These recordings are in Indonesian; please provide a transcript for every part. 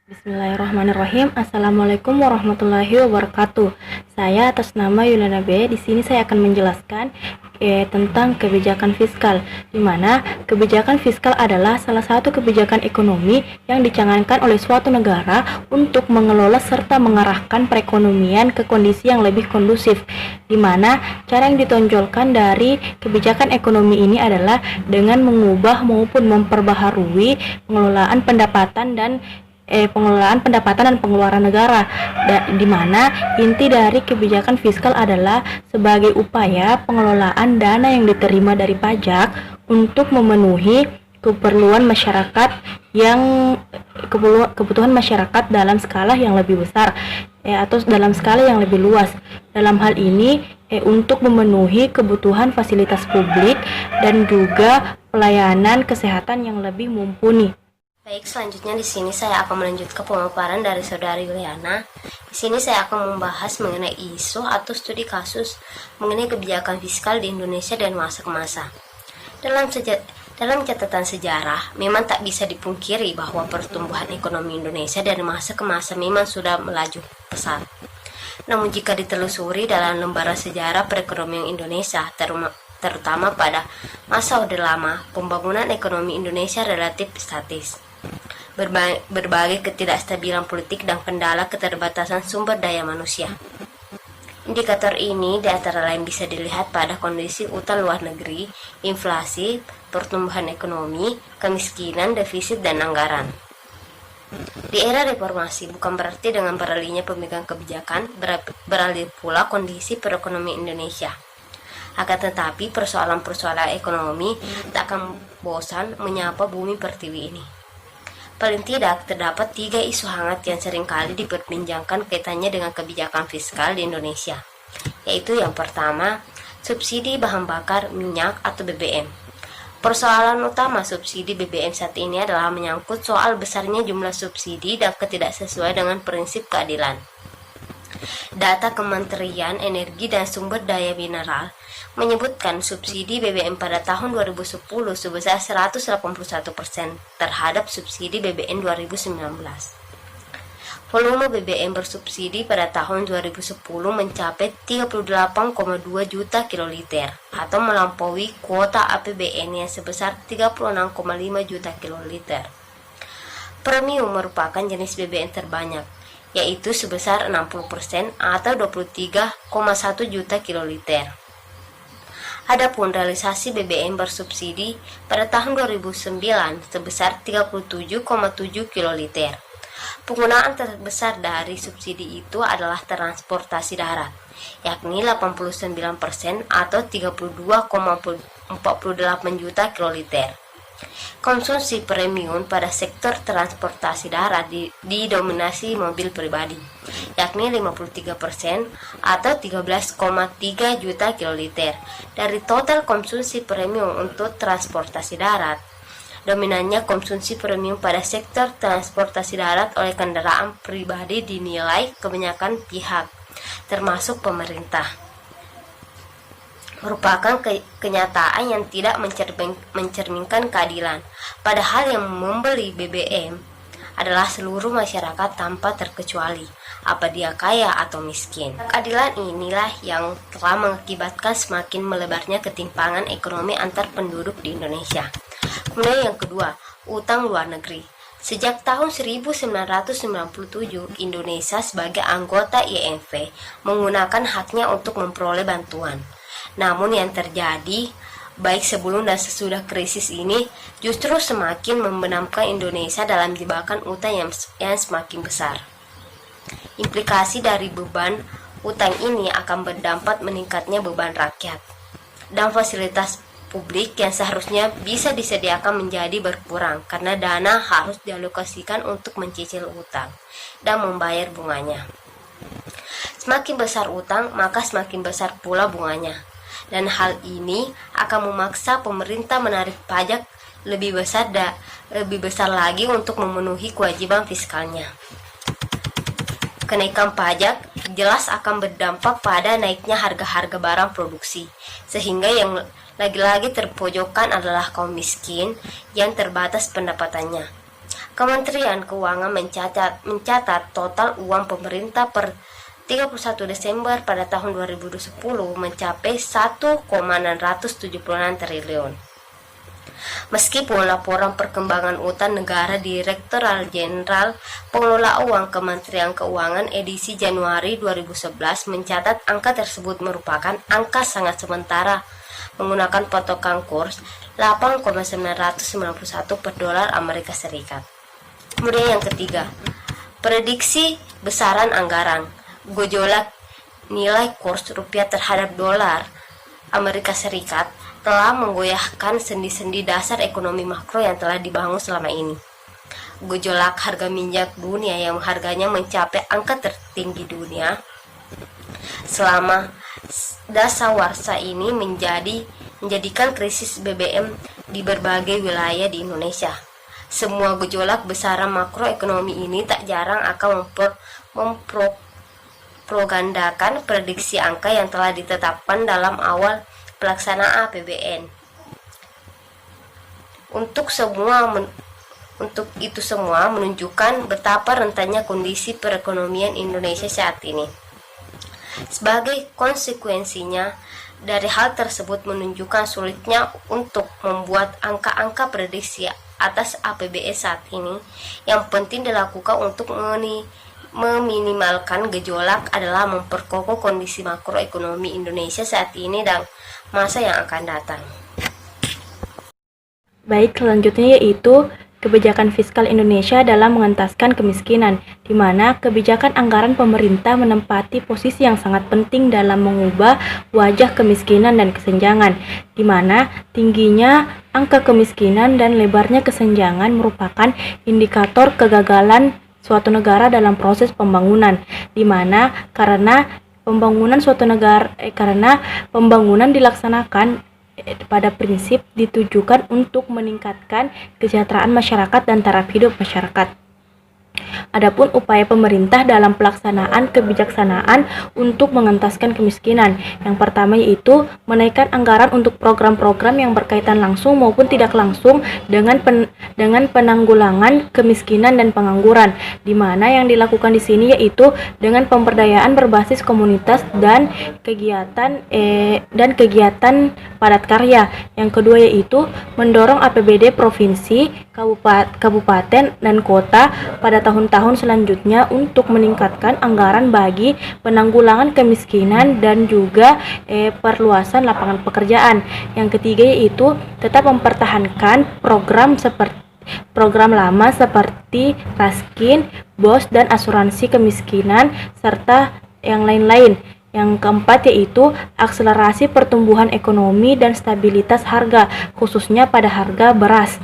Bismillahirrahmanirrahim. Assalamualaikum warahmatullahi wabarakatuh. Saya atas nama Yulana B. Di sini saya akan menjelaskan tentang kebijakan fiskal, di mana kebijakan fiskal adalah salah satu kebijakan ekonomi yang dicanangkan oleh suatu negara untuk mengelola serta mengarahkan perekonomian ke kondisi yang lebih kondusif, di mana cara yang ditonjolkan dari kebijakan ekonomi ini adalah dengan mengubah maupun memperbaharui pengelolaan pendapatan dan pengeluaran negara, di mana inti dari kebijakan fiskal adalah sebagai upaya pengelolaan dana yang diterima dari pajak untuk memenuhi keperluan masyarakat yang kebutuhan masyarakat dalam skala yang lebih besar, atau dalam skala yang lebih luas. Dalam hal ini untuk memenuhi kebutuhan fasilitas publik dan juga pelayanan kesehatan yang lebih mumpuni. Baik, selanjutnya di sini saya akan melanjutkan pemaparan dari Saudari Yuliana. Di sini saya akan membahas mengenai isu atau studi kasus mengenai kebijakan fiskal di Indonesia dan masa ke masa. Dalam catatan sejarah, memang tak bisa dipungkiri bahwa pertumbuhan ekonomi Indonesia dari masa ke masa memang sudah melaju pesat. Namun jika ditelusuri dalam lembaran sejarah perekonomian Indonesia, terutama pada masa Orde Lama, pembangunan ekonomi Indonesia relatif statis. Berbagai ketidakstabilan politik dan kendala keterbatasan sumber daya manusia. Indikator ini di antara lain bisa dilihat pada kondisi utang luar negeri, inflasi, pertumbuhan ekonomi, kemiskinan, defisit, dan anggaran. Di era reformasi, bukan berarti dengan beralihnya pemegang kebijakan beralih pula kondisi perekonomian Indonesia. Akan tetapi persoalan-persoalan ekonomi tak akan bosan menyapa bumi pertiwi ini. Paling tidak, terdapat 3 isu hangat yang seringkali diperbincangkan kaitannya dengan kebijakan fiskal di Indonesia, yaitu yang pertama, subsidi bahan bakar minyak atau BBM. Persoalan utama subsidi BBM saat ini adalah menyangkut soal besarnya jumlah subsidi dan ketidaksesuaian dengan prinsip keadilan. Data Kementerian Energi dan Sumber Daya Mineral menyebutkan subsidi BBM pada tahun 2010 sebesar 181% terhadap subsidi BBM 2019. Volume BBM bersubsidi pada tahun 2010 mencapai 38,2 juta kiloliter atau melampaui kuota APBN yang sebesar 36,5 juta kiloliter. Premium merupakan jenis BBM terbanyak, yaitu sebesar 60% atau 23,1 juta kiloliter. Adapun realisasi BBM bersubsidi pada tahun 2009 sebesar 37,7 kiloliter. Penggunaan terbesar dari subsidi itu adalah transportasi darat, yakni 89% atau 32,48 juta kiloliter. Konsumsi premium pada sektor transportasi darat didominasi mobil pribadi, yakni 53% atau 13,3 juta kiloliter. Dari total konsumsi premium untuk transportasi darat, dominannya konsumsi premium pada sektor transportasi darat oleh kendaraan pribadi dinilai kebanyakan pihak, termasuk pemerintah, merupakan kenyataan yang tidak mencerminkan keadilan. Padahal yang membeli BBM adalah seluruh masyarakat tanpa terkecuali, apa dia kaya atau miskin. Keadilan inilah yang telah mengakibatkan semakin melebarnya ketimpangan ekonomi antar penduduk di Indonesia. Kemudian yang kedua, utang luar negeri. Sejak tahun 1997, Indonesia sebagai anggota IMF menggunakan haknya untuk memperoleh bantuan. Namun yang terjadi, baik sebelum dan sesudah krisis ini, justru semakin membenamkan Indonesia dalam jebakan utang yang semakin besar. Implikasi dari beban utang ini akan berdampak meningkatnya beban rakyat, dan fasilitas publik yang seharusnya bisa disediakan menjadi berkurang karena dana harus dialokasikan untuk mencicil utang dan membayar bunganya. Semakin besar utang, maka semakin besar pula bunganya. Dan hal ini akan memaksa pemerintah menarik pajak lebih besar lagi untuk memenuhi kewajiban fiskalnya. Kenaikan pajak jelas akan berdampak pada naiknya harga-harga barang produksi, sehingga yang lagi-lagi terpojokkan adalah kaum miskin yang terbatas pendapatannya. Kementerian Keuangan mencatat total uang pemerintah per 31 Desember pada tahun 2010 mencapai 1,676 triliun. Meskipun laporan perkembangan utang negara Direktorat Jenderal Pengelola Uang Kementerian Keuangan edisi Januari 2011 mencatat angka tersebut merupakan angka sangat sementara menggunakan patokan kurs 8,991 per dolar Amerika Serikat. Kemudian yang ketiga, prediksi besaran anggaran. Gejolak nilai kurs rupiah terhadap dolar Amerika Serikat telah menggoyahkan sendi-sendi dasar ekonomi makro yang telah dibangun selama ini. Gejolak harga minyak dunia yang harganya mencapai angka tertinggi dunia selama dasawarsa ini menjadikan krisis BBM di berbagai wilayah di Indonesia. Semua gejolak besaran makroekonomi ini tak jarang akan mempropagandakan prediksi angka yang telah ditetapkan dalam awal pelaksanaan APBN. Untuk itu semua menunjukkan betapa rentannya kondisi perekonomian Indonesia saat ini. Sebagai konsekuensinya, dari hal tersebut menunjukkan sulitnya untuk membuat angka-angka prediksi atas APBN saat ini. Yang penting dilakukan untuk meminimalkan gejolak adalah memperkokoh kondisi makroekonomi Indonesia saat ini dan masa yang akan datang. Baik, selanjutnya yaitu kebijakan fiskal Indonesia dalam mengentaskan kemiskinan, di mana kebijakan anggaran pemerintah menempati posisi yang sangat penting dalam mengubah wajah kemiskinan dan kesenjangan, di mana tingginya angka kemiskinan dan lebarnya kesenjangan merupakan indikator kegagalan suatu negara dalam proses pembangunan, di mana karena pembangunan dilaksanakan pada prinsip ditujukan untuk meningkatkan kesejahteraan masyarakat dan taraf hidup masyarakat. Adapun upaya pemerintah dalam pelaksanaan kebijaksanaan untuk mengentaskan kemiskinan, yang pertama yaitu menaikkan anggaran untuk program-program yang berkaitan langsung maupun tidak langsung dengan penanggulangan kemiskinan dan pengangguran, di mana yang dilakukan di sini yaitu dengan pemberdayaan berbasis komunitas dan kegiatan padat karya. Yang kedua yaitu mendorong APBD provinsi, kabupaten, dan kota pada tahun-tahun selanjutnya untuk meningkatkan anggaran bagi penanggulangan kemiskinan dan juga perluasan lapangan pekerjaan. Yang ketiga yaitu tetap mempertahankan program lama seperti Raskin, BOS, dan asuransi kemiskinan serta yang lain-lain. Yang keempat yaitu akselerasi pertumbuhan ekonomi dan stabilitas harga, khususnya pada harga beras.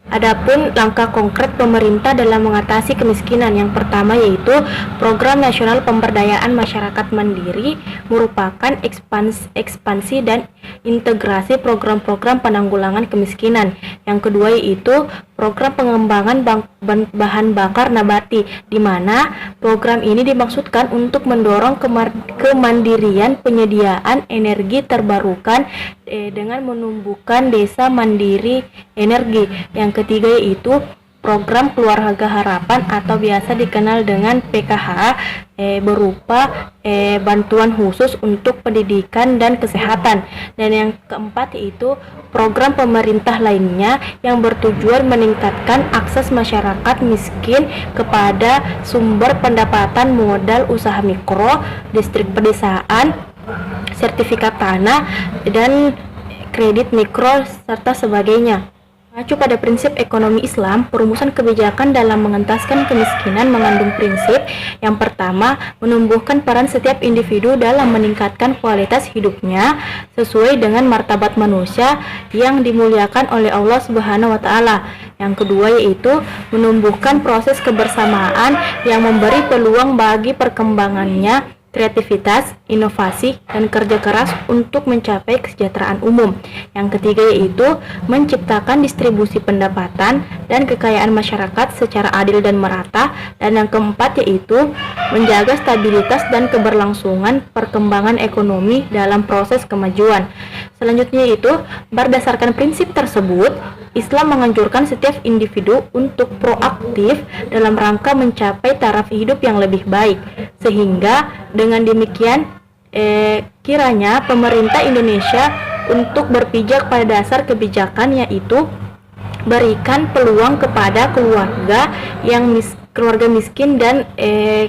Adapun langkah konkret pemerintah dalam mengatasi kemiskinan, yang pertama yaitu Program Nasional Pemberdayaan Masyarakat Mandiri merupakan ekspansi dan integrasi program-program penanggulangan kemiskinan. Yang kedua yaitu program pengembangan bahan bakar nabati, di mana program ini dimaksudkan untuk mendorong kemandirian penyediaan energi terbarukan dengan menumbuhkan desa mandiri energi. Yang ketiga yaitu program Keluarga Harapan atau biasa dikenal dengan PKH berupa bantuan khusus untuk pendidikan dan kesehatan. Dan yang keempat yaitu program pemerintah lainnya yang bertujuan meningkatkan akses masyarakat miskin kepada sumber pendapatan modal usaha mikro, distrik pedesaan, sertifikat tanah, dan kredit mikro, serta sebagainya. Mengacu pada prinsip ekonomi Islam, perumusan kebijakan dalam mengentaskan kemiskinan mengandung prinsip yang pertama, menumbuhkan peran setiap individu dalam meningkatkan kualitas hidupnya sesuai dengan martabat manusia yang dimuliakan oleh Allah Subhanahu wa Ta'ala. Yang kedua yaitu menumbuhkan proses kebersamaan yang memberi peluang bagi perkembangannya kreativitas, inovasi, dan kerja keras untuk mencapai kesejahteraan umum. Yang ketiga yaitu menciptakan distribusi pendapatan dan kekayaan masyarakat secara adil dan merata. Dan yang keempat yaitu menjaga stabilitas dan keberlangsungan perkembangan ekonomi dalam proses kemajuan. Selanjutnya itu, berdasarkan prinsip tersebut, Islam menganjurkan setiap individu untuk proaktif dalam rangka mencapai taraf hidup yang lebih baik. Sehingga dengan demikian, kiranya pemerintah Indonesia untuk berpijak pada dasar kebijakan, yaitu berikan peluang kepada keluarga miskin dan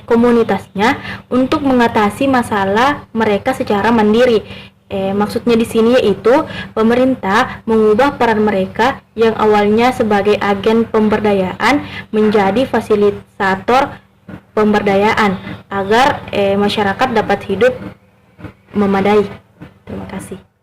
komunitasnya untuk mengatasi masalah mereka secara mandiri. Maksudnya di sini yaitu pemerintah mengubah peran mereka yang awalnya sebagai agen pemberdayaan menjadi fasilitator pemberdayaan agar masyarakat dapat hidup memadai. Terima kasih.